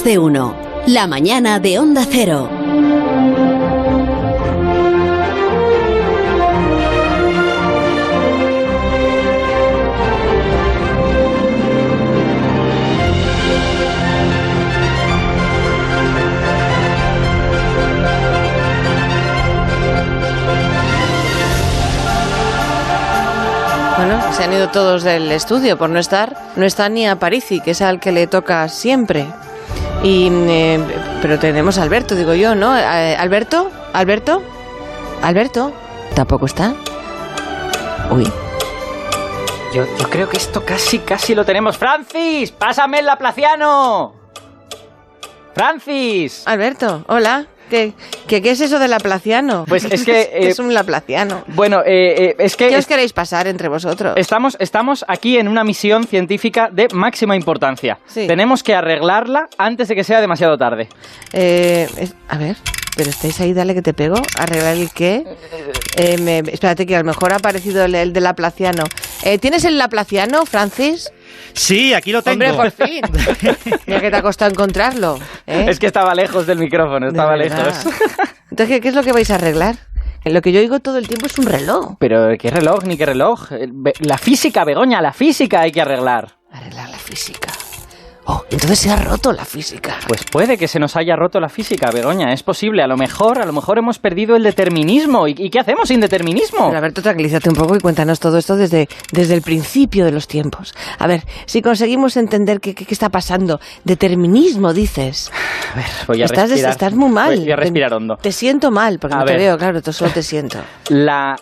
de uno. La mañana de Onda Cero. Bueno, se han ido todos del estudio por no estar. No está ni Aparici, que es al que le toca siempre. Pero tenemos a Alberto, digo yo, ¿no? ¿Alberto? ¿Tampoco está? Uy. Yo creo que esto casi lo tenemos. ¡Francis! ¡Pásame el Laplaciano! ¡Francis! Alberto, hola. ¿Qué es eso del laplaciano? Pues es que... ¿Qué es un laplaciano? Bueno, es que... ¿Qué os queréis pasar entre vosotros? Estamos aquí en una misión científica de máxima importancia. Sí. Tenemos que arreglarla antes de que sea demasiado tarde. A ver, pero estáis ahí, dale que te pego. ¿Arreglar el qué? Espérate, que a lo mejor ha aparecido el del laplaciano. ¿Tienes el laplaciano, Francis? Sí, aquí lo tengo. Hombre, por fin. Mira que te ha costado encontrarlo. Es que estaba lejos del micrófono, estaba lejos. Entonces, ¿qué es lo que vais a arreglar? Lo que yo oigo todo el tiempo es un reloj. Pero ¿qué reloj ni qué reloj? La física, Begoña, la física hay que arreglar. Arreglar la física. Oh, entonces se ha roto la física. Pues puede que se nos haya roto la física, Begoña, es posible. A lo mejor hemos perdido el determinismo. ¿Y qué hacemos sin determinismo? Pero Alberto, tranquilízate un poco y cuéntanos todo esto desde el principio de los tiempos. A ver, si conseguimos entender qué está pasando. Determinismo, dices. A ver, voy a respirar. Estás muy mal. Voy a respirar hondo. Te siento mal, porque no te veo, claro, solo te siento. La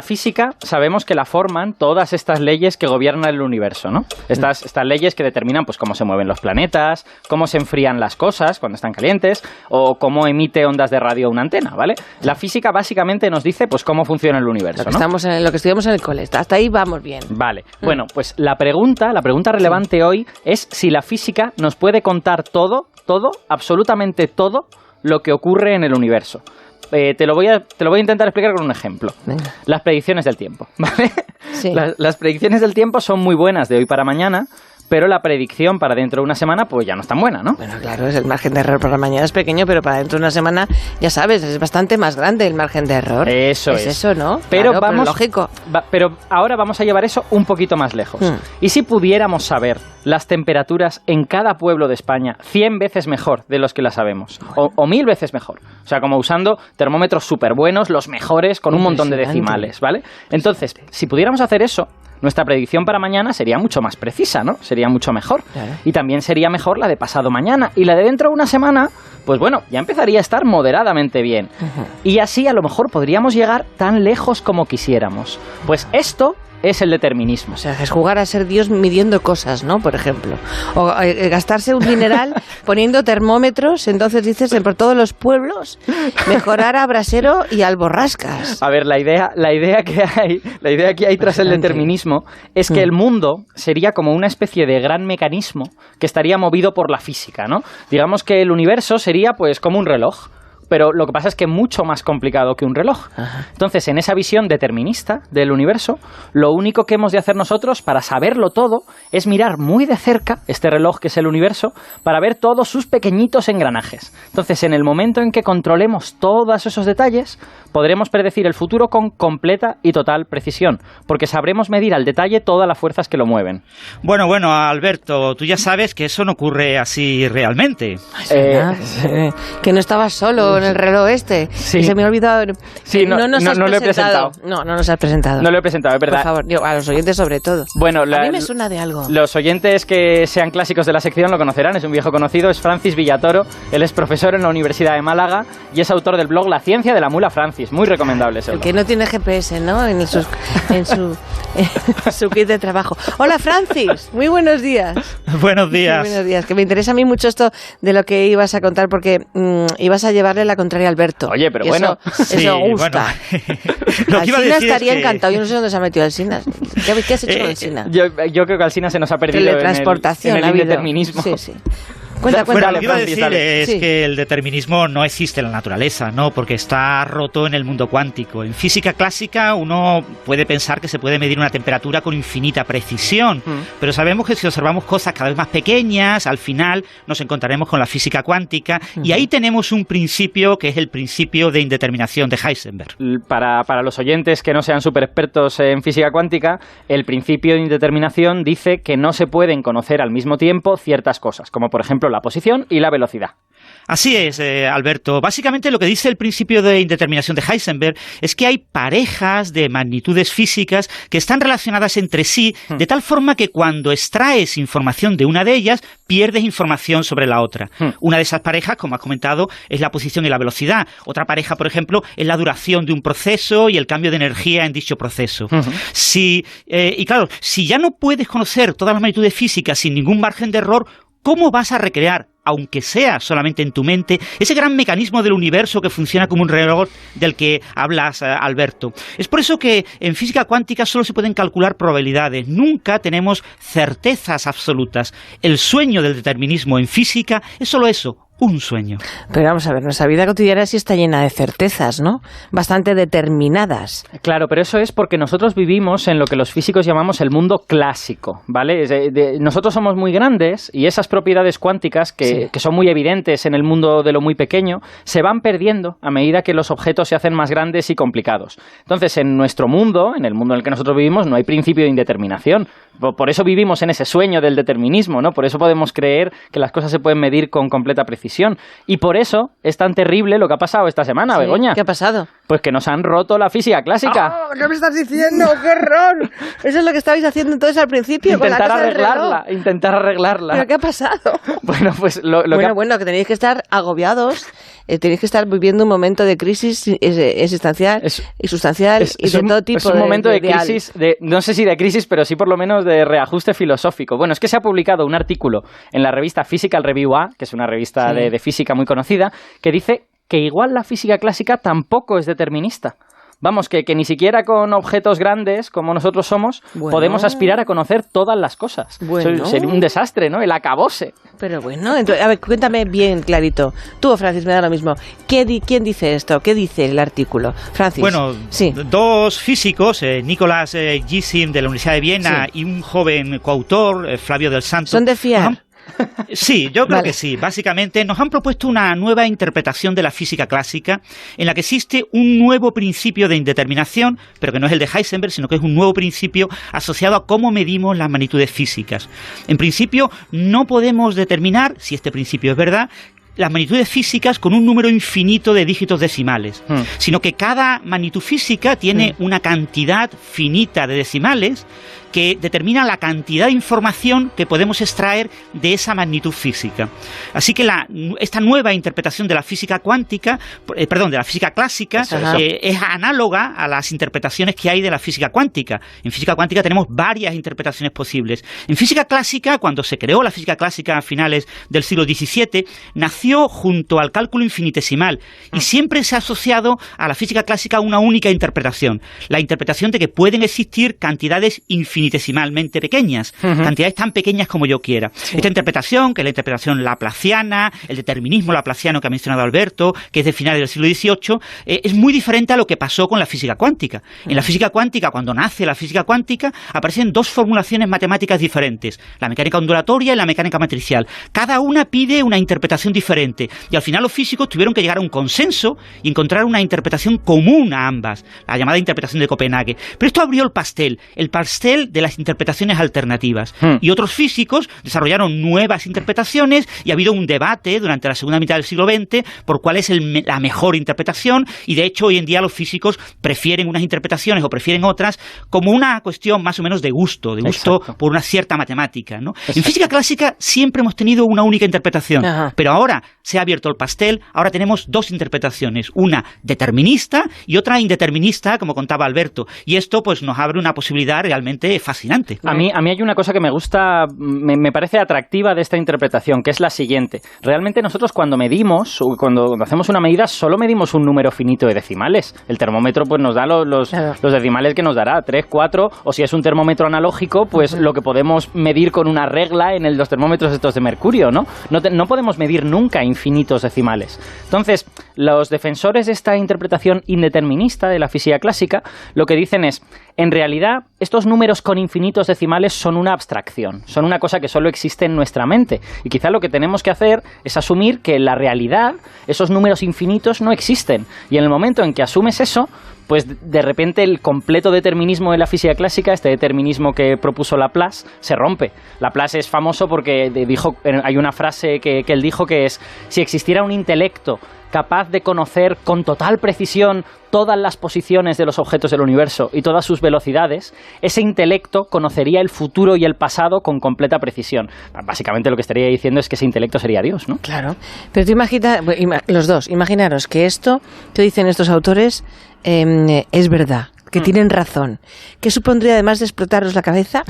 física, sabemos que la forman todas estas leyes que gobiernan el universo, ¿no? Estas leyes que determinan pues cómo se mueven los planetas, cómo se enfrían las cosas cuando están calientes o cómo emite ondas de radio una antena, ¿vale? La física básicamente nos dice pues cómo funciona el universo, ¿no? Lo que estudiamos en el cole, hasta ahí vamos bien. Vale, bueno, pues la pregunta relevante hoy es si la física nos puede contar todo, absolutamente todo lo que ocurre en el universo. Te lo voy a intentar explicar con un ejemplo. Venga. Las predicciones del tiempo, ¿vale? Sí. Las predicciones del tiempo son muy buenas de hoy para mañana, pero la predicción para dentro de una semana pues ya no es tan buena, ¿no? Bueno, claro, el margen de error para mañana es pequeño, pero para dentro de una semana, ya sabes, es bastante más grande el margen de error. Eso es. Es eso, ¿no? Pero claro, vamos, pero lógico. Pero ahora vamos a llevar eso un poquito más lejos. ¿Y si pudiéramos saber las temperaturas en cada pueblo de España 100 veces mejor de los que las sabemos? O 1000 veces mejor. O sea, como usando termómetros súper buenos, los mejores, con un montón de decimales, ¿vale? Entonces, si pudiéramos hacer eso, nuestra predicción para mañana sería mucho más precisa, ¿no? Sería mucho mejor. Claro. Y también sería mejor la de pasado mañana. Y la de dentro de una semana, pues bueno, ya empezaría a estar moderadamente bien. Y así a lo mejor podríamos llegar tan lejos como quisiéramos. Pues esto es el determinismo. O sea, es jugar a ser Dios midiendo cosas, ¿no? Por ejemplo. O gastarse un dineral poniendo termómetros, entonces dices, por todos los pueblos, mejorar a Brasero y al Borrascas. A ver, la idea que hay tras el determinismo es que el mundo sería como una especie de gran mecanismo que estaría movido por la física, ¿no? Digamos que el universo sería pues como un reloj. Pero lo que pasa es que es mucho más complicado que un reloj. Ajá. Entonces, en esa visión determinista del universo, lo único que hemos de hacer nosotros para saberlo todo es mirar muy de cerca este reloj que es el universo para ver todos sus pequeñitos engranajes. Entonces, en el momento en que controlemos todos esos detalles, podremos predecir el futuro con completa y total precisión, porque sabremos medir al detalle todas las fuerzas que lo mueven. Bueno, Alberto, tú ya sabes que eso no ocurre así realmente. Que no estabas solo en el reloj este. Sí. Se me ha olvidado. Sí, no lo he presentado. No nos has presentado. No lo he presentado, es verdad. Por favor, a los oyentes sobre todo. Bueno, a mí me suena de algo. Los oyentes que sean clásicos de la sección lo conocerán, es un viejo conocido, es Francis Villatoro. Él es profesor en la Universidad de Málaga y es autor del blog La Ciencia de la Mula Francis. Muy recomendable ese blog. El que no tiene GPS, ¿no? En su kit de trabajo. Hola, Francis. Muy buenos días. Buenos días. Muy buenos días. Que me interesa a mí mucho esto de lo que ibas a contar porque ibas a llevarle la contraria a Alberto. Oye, pero bueno. Eso gusta. Bueno, Alsina estaría encantado. Yo no sé dónde se ha metido Alsina. ¿Qué has hecho con Alsina? Yo creo que Alsina se nos ha perdido teletransportación en el indeterminismo. Sí. Cuenta. Lo que iba a decir es Sí. que el determinismo no existe en la naturaleza, ¿no? Porque está roto en el mundo cuántico. En física clásica uno puede pensar que se puede medir una temperatura con infinita precisión, pero sabemos que si observamos cosas cada vez más pequeñas, al final nos encontraremos con la física cuántica, y ahí tenemos un principio que es el principio de indeterminación de Heisenberg. Para los oyentes que no sean súper expertos en física cuántica, el principio de indeterminación dice que no se pueden conocer al mismo tiempo ciertas cosas, como por ejemplo la posición y la velocidad. Así es, Alberto. Básicamente lo que dice el principio de indeterminación de Heisenberg es que hay parejas de magnitudes físicas que están relacionadas entre sí de tal forma que cuando extraes información de una de ellas, pierdes información sobre la otra. Una de esas parejas, como has comentado, es la posición y la velocidad. Otra pareja, por ejemplo, es la duración de un proceso y el cambio de energía en dicho proceso. Y claro, si ya no puedes conocer todas las magnitudes físicas sin ningún margen de error, ¿cómo vas a recrear, aunque sea solamente en tu mente, ese gran mecanismo del universo que funciona como un reloj del que hablas, Alberto? Es por eso que en física cuántica solo se pueden calcular probabilidades. Nunca tenemos certezas absolutas. El sueño del determinismo en física es solo eso, un sueño. Pero vamos a ver, nuestra vida cotidiana sí está llena de certezas, ¿no? Bastante determinadas. Claro, pero eso es porque nosotros vivimos en lo que los físicos llamamos el mundo clásico, ¿vale? Nosotros somos muy grandes y esas propiedades cuánticas que son muy evidentes en el mundo de lo muy pequeño se van perdiendo a medida que los objetos se hacen más grandes y complicados. Entonces, en nuestro mundo, en el mundo en el que nosotros vivimos, no hay principio de indeterminación. Por eso vivimos en ese sueño del determinismo, ¿no? Por eso podemos creer que las cosas se pueden medir con completa precisión. Y por eso es tan terrible lo que ha pasado esta semana, Sí. Begoña. ¿Qué ha pasado? Pues que nos han roto la física clásica. ¡Oh! ¿Qué me estás diciendo? ¡Qué horror! Eso es lo que estabais haciendo entonces al principio con la casa del reloj. Intentar arreglarla. ¿Pero qué ha pasado? Bueno, pues Bueno, que tenéis que estar agobiados, tenéis que estar viviendo un momento de crisis existencial y sustancial y de todo tipo. Es un momento de crisis, no sé si de crisis, pero sí por lo menos de reajuste filosófico. Bueno, es que se ha publicado un artículo en la revista Physical Review A, que es una revista de física muy conocida, que dice que igual la física clásica tampoco es determinista. Vamos, que ni siquiera con objetos grandes como nosotros somos podemos aspirar a conocer todas las cosas. Bueno. Sería un desastre, ¿no? El acabose. Pero bueno, entonces, a ver, cuéntame bien clarito. Tú, Francis, me da lo mismo. ¿Quién dice esto? ¿Qué dice el artículo? Francis. Bueno, sí. Dos físicos, Nicolás Gysin de la Universidad de Viena y un joven coautor, Flavio del Santo. ¿Son de fiar? Sí, yo creo que sí. Básicamente nos han propuesto una nueva interpretación de la física clásica en la que existe un nuevo principio de indeterminación, pero que no es el de Heisenberg, sino que es un nuevo principio asociado a cómo medimos las magnitudes físicas. En principio, no podemos determinar, si este principio es verdad, las magnitudes físicas con un número infinito de dígitos decimales, sino que cada magnitud física tiene una cantidad finita de decimales que determina la cantidad de información que podemos extraer de esa magnitud física. Así que esta nueva interpretación de la física cuántica, de la física clásica, es análoga a las interpretaciones que hay de la física cuántica. En física cuántica tenemos varias interpretaciones posibles. En física clásica, cuando se creó la física clásica a finales del siglo XVII, nació junto al cálculo infinitesimal y siempre se ha asociado a la física clásica una única interpretación, la interpretación de que pueden existir cantidades infinitesimalmente pequeñas, cantidades tan pequeñas como yo quiera. Esta interpretación, que es la interpretación laplaciana, el determinismo laplaciano que ha mencionado Alberto, que es de finales del siglo XVIII, es muy diferente a lo que pasó con la física cuántica. En la física cuántica, cuando nace la física cuántica, aparecen dos formulaciones matemáticas diferentes, la mecánica ondulatoria y la mecánica matricial. Cada una pide una interpretación diferente y al final los físicos tuvieron que llegar a un consenso y encontrar una interpretación común a ambas, la llamada interpretación de Copenhague. Pero esto abrió el pastel de las interpretaciones alternativas. Y otros físicos desarrollaron nuevas interpretaciones y ha habido un debate durante la segunda mitad del siglo XX por cuál es la mejor interpretación, y de hecho hoy en día los físicos prefieren unas interpretaciones o prefieren otras como una cuestión más o menos de gusto por una cierta matemática, ¿no? En física clásica siempre hemos tenido una única interpretación, pero ahora se ha abierto el pastel, ahora tenemos dos interpretaciones, una determinista y otra indeterminista, como contaba Alberto, y esto pues nos abre una posibilidad realmente realmente fascinante. A mí hay una cosa que me gusta, me parece atractiva de esta interpretación, que es la siguiente. Realmente nosotros cuando medimos, cuando hacemos una medida, solo medimos un número finito de decimales. El termómetro pues nos da los decimales que nos dará, 3, 4, o si es un termómetro analógico, pues lo que podemos medir con una regla en los termómetros estos de mercurio, ¿no? No podemos medir nunca infinitos decimales. Entonces, los defensores de esta interpretación indeterminista de la física clásica lo que dicen es, en realidad, estos números con infinitos decimales son una abstracción, son una cosa que solo existe en nuestra mente. Y quizá lo que tenemos que hacer es asumir que en la realidad esos números infinitos no existen. Y en el momento en que asumes eso, pues de repente el completo determinismo de la física clásica, este determinismo que propuso Laplace, se rompe. Laplace es famoso porque hay una frase que él dijo que es, si existiera un intelecto capaz de conocer con total precisión todas las posiciones de los objetos del universo y todas sus velocidades, ese intelecto conocería el futuro y el pasado con completa precisión. Básicamente lo que estaría diciendo es que ese intelecto sería Dios, ¿no? Claro. Pero tú los dos, imaginaros que esto que dicen estos autores es verdad, que tienen razón. ¿Qué supondría, además de explotaros la cabeza,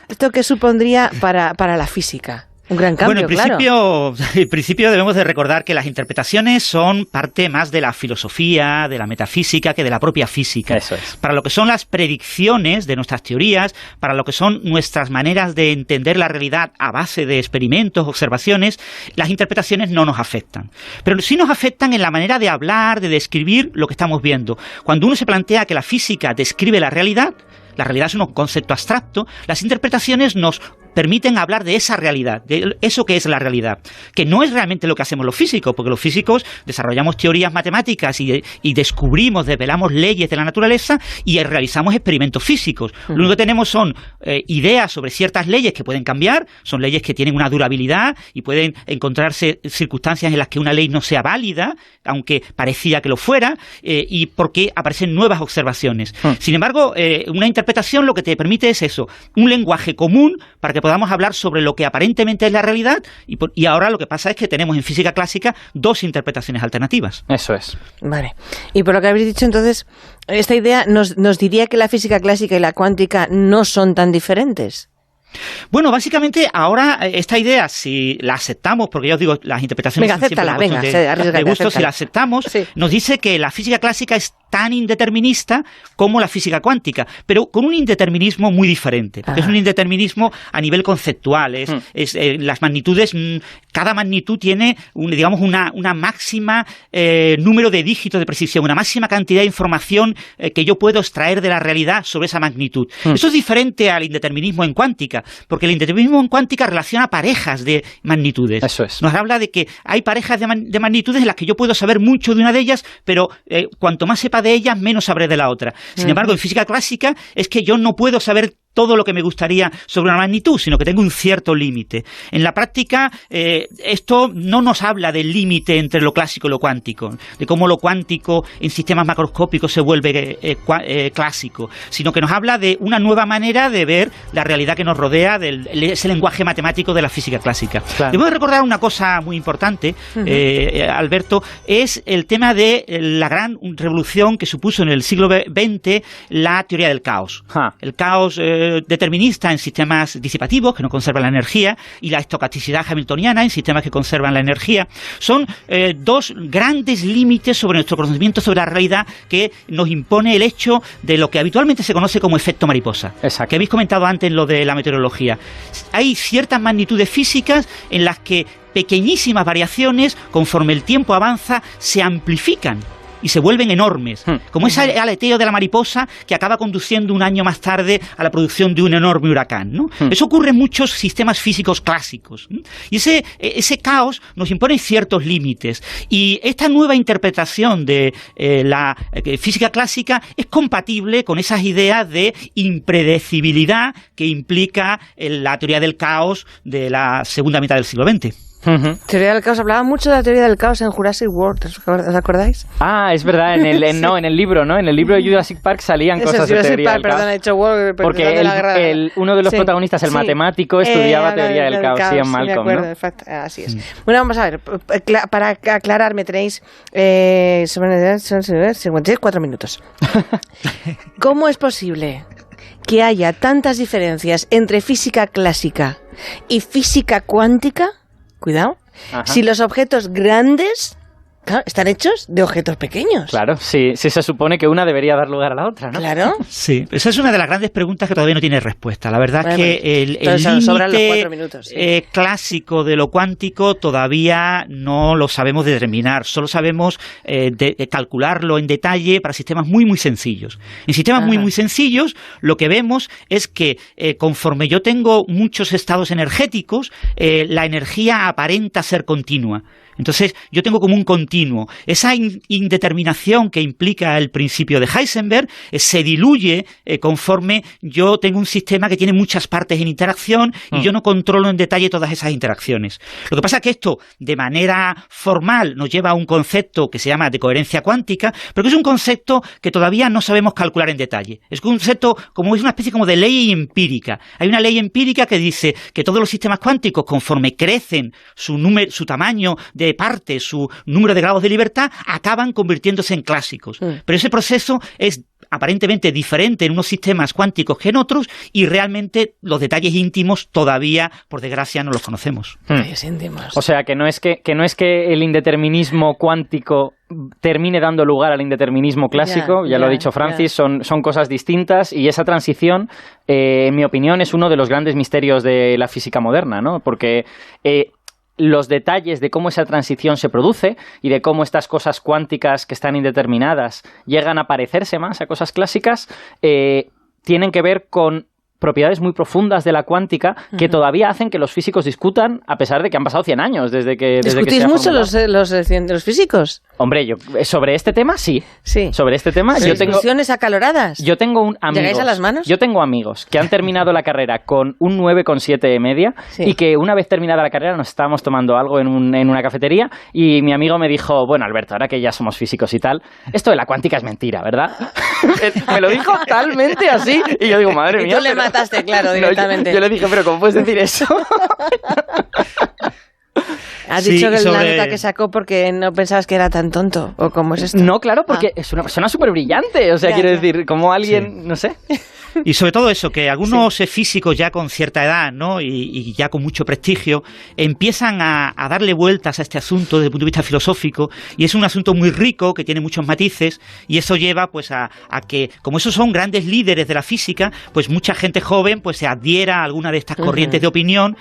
esto qué supondría para la física? Un gran cambio, bueno, en principio debemos de recordar que las interpretaciones son parte más de la filosofía, de la metafísica, que de la propia física. Eso es. Para lo que son las predicciones de nuestras teorías, para lo que son nuestras maneras de entender la realidad a base de experimentos, observaciones, las interpretaciones no nos afectan. Pero sí nos afectan en la manera de hablar, de describir lo que estamos viendo. Cuando uno se plantea que la física describe la realidad es un concepto abstracto, las interpretaciones nos permiten hablar de esa realidad, de eso que es la realidad, que no es realmente lo que hacemos los físicos, porque los físicos desarrollamos teorías matemáticas y descubrimos, desvelamos leyes de la naturaleza y realizamos experimentos físicos. Lo único que tenemos son ideas sobre ciertas leyes que pueden cambiar, son leyes que tienen una durabilidad y pueden encontrarse circunstancias en las que una ley no sea válida, aunque parecía que lo fuera, y porque aparecen nuevas observaciones. Sin embargo, una interpretación lo que te permite es eso, un lenguaje común para que podamos hablar sobre lo que aparentemente es la realidad y ahora lo que pasa es que tenemos en física clásica dos interpretaciones alternativas. Eso es. Vale. Y por lo que habéis dicho entonces, esta idea nos diría que la física clásica y la cuántica no son tan diferentes. Bueno, básicamente ahora esta idea, si la aceptamos, porque ya os digo, las interpretaciones son siempre una cuestión de gusto, si la aceptamos, nos dice que la física clásica es tan indeterminista como la física cuántica, pero con un indeterminismo muy diferente, porque es un indeterminismo a nivel conceptual, las magnitudes, cada magnitud tiene una máxima número de dígitos de precisión, una máxima cantidad de información que yo puedo extraer de la realidad sobre esa magnitud. Eso es diferente al indeterminismo en cuántica, porque el indeterminismo en cuántica relaciona parejas de magnitudes. Eso es. Nos habla de que hay parejas de magnitudes en las que yo puedo saber mucho de una de ellas, pero cuanto más sepa de ellas, menos sabré de la otra. Sin embargo, en física clásica es que yo no puedo saber todo lo que me gustaría sobre una magnitud, sino que tengo un cierto límite. En la práctica, esto no nos habla del límite entre lo clásico y lo cuántico, de cómo lo cuántico en sistemas macroscópicos se vuelve clásico, sino que nos habla de una nueva manera de ver la realidad que nos rodea, ese lenguaje matemático de la física clásica. Claro. Debo recordar una cosa muy importante, Alberto, es el tema de la gran revolución que supuso en el siglo XX la teoría del caos. El caos determinista en sistemas disipativos que no conservan la energía y la estocasticidad hamiltoniana en sistemas que conservan la energía son dos grandes límites sobre nuestro conocimiento sobre la realidad que nos impone el hecho de lo que habitualmente se conoce como efecto mariposa. Exacto. Que habéis comentado antes en lo de la meteorología. Hay ciertas magnitudes físicas en las que pequeñísimas variaciones, conforme el tiempo avanza, se amplifican y se vuelven enormes, como ese aleteo de la mariposa que acaba conduciendo un año más tarde a la producción de un enorme huracán, ¿no? Eso ocurre en muchos sistemas físicos clásicos, ¿no? Y ese caos nos impone ciertos límites, y esta nueva interpretación de la física clásica es compatible con esas ideas de impredecibilidad que implica la teoría del caos de la segunda mitad del siglo XX. Teoría del caos, hablaba mucho de la teoría del caos en Jurassic World, ¿os acordáis? Ah, es verdad, en el libro, ¿no? En el libro de Jurassic Park salían cosas de teoría del caos. Perdón, he dicho World, porque uno de los protagonistas, el matemático, estudiaba teoría del caos, sí, en Malcolm, me acuerdo, ¿no? Así es. Bueno, vamos a ver, para aclarar, me tenéis 4 minutos. ¿Cómo es posible que haya tantas diferencias entre física clásica y física cuántica, cuidado, si los objetos grandes... Claro, están hechos de objetos pequeños. Claro, sí se supone que una debería dar lugar a la otra, ¿no? Claro. Sí, esa es una de las grandes preguntas que todavía no tiene respuesta. La verdad es que el límite clásico de lo cuántico todavía no lo sabemos determinar. Solo sabemos calcularlo en detalle para sistemas muy, muy sencillos. En sistemas muy, muy sencillos, lo que vemos es que conforme yo tengo muchos estados energéticos, la energía aparenta ser continua. Entonces, yo tengo como un continuo. Esa indeterminación que implica el principio de Heisenberg se diluye conforme yo tengo un sistema que tiene muchas partes en interacción y yo no controlo en detalle todas esas interacciones. Lo que pasa es que esto, de manera formal, nos lleva a un concepto que se llama de coherencia cuántica, pero que es un concepto que todavía no sabemos calcular en detalle. Es un concepto como es una especie como de ley empírica. Hay una ley empírica que dice que todos los sistemas cuánticos, conforme crecen su tamaño de parte, su número de grados de libertad, acaban convirtiéndose en clásicos. Pero ese proceso es aparentemente diferente en unos sistemas cuánticos que en otros y realmente los detalles íntimos todavía, por desgracia, no los conocemos. O sea, que no es que el indeterminismo cuántico termine dando lugar al indeterminismo clásico, ya lo ha dicho Francis, son cosas distintas y esa transición, en mi opinión, es uno de los grandes misterios de la física moderna, ¿no? Porque los detalles de cómo esa transición se produce y de cómo estas cosas cuánticas que están indeterminadas llegan a parecerse más a cosas clásicas, tienen que ver con propiedades muy profundas de la cuántica que todavía hacen que los físicos discutan a pesar de que han pasado 100 años desde que ¿Discutís mucho los físicos? Hombre, yo sobre este tema sí. Sobre este tema yo tengo discusiones acaloradas. Yo tengo amigos. ¿Llegáis a las manos? Yo tengo amigos que han terminado la carrera con un 9,7 de media y que una vez terminada la carrera nos estábamos tomando algo en una cafetería y mi amigo me dijo, bueno, Alberto, ahora que ya somos físicos y tal, esto de la cuántica es mentira, ¿verdad? Me lo dijo talmente así y yo digo, madre mía. Y tú le mataste, claro, directamente. Yo le dije, pero ¿cómo puedes decir eso? Has dicho que la nota que sacó porque no pensabas que era tan tonto, ¿o cómo es esto? No, claro, porque es una persona súper brillante, o sea, quiero decir, como alguien, no sé... Y sobre todo eso, que algunos físicos ya con cierta edad, ¿no? y ya con mucho prestigio, empiezan a darle vueltas a este asunto desde el punto de vista filosófico, y es un asunto muy rico, que tiene muchos matices, y eso lleva pues a que, como esos son grandes líderes de la física, pues mucha gente joven pues se adhiera a alguna de estas corrientes de opinión,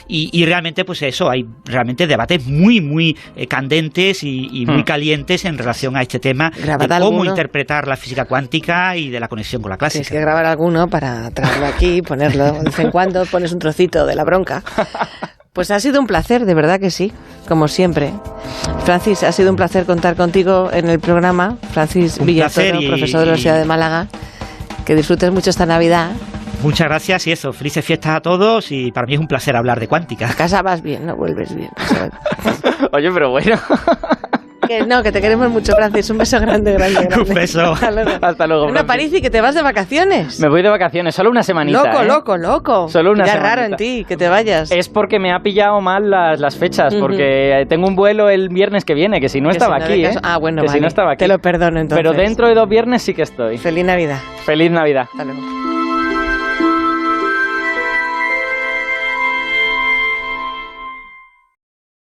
y realmente pues eso, hay realmente debates muy, muy candentes y muy calientes en relación a este tema de cómo interpretar la física cuántica y de la conexión con la clásica. Grabar alguno para traerlo aquí y ponerlo de vez en cuando, pones un trocito de la bronca. Pues ha sido un placer, de verdad que sí, como siempre. Francis, ha sido un placer contar contigo en el programa. Francis Villatoro, profesor de la Universidad de Málaga. Que disfrutes mucho esta Navidad. Muchas gracias y eso, felices fiestas a todos y para mí es un placer hablar de cuántica. A casa vas bien, no vuelves bien. Oye, pero bueno... Que te queremos mucho, Francis. Un beso grande. Un beso. Hasta luego. Bueno, París, y que te vas de vacaciones. Me voy de vacaciones, solo una semanita. Loco. Solo una semanita. Raro en ti que te vayas. Es porque me ha pillado mal las fechas, porque tengo un vuelo el viernes que viene, que si no estaba aquí, bueno, que vale. si no estaba aquí. Te lo perdono entonces. Pero dentro de 2 viernes sí que estoy. Feliz Navidad. Feliz Navidad. Hasta luego.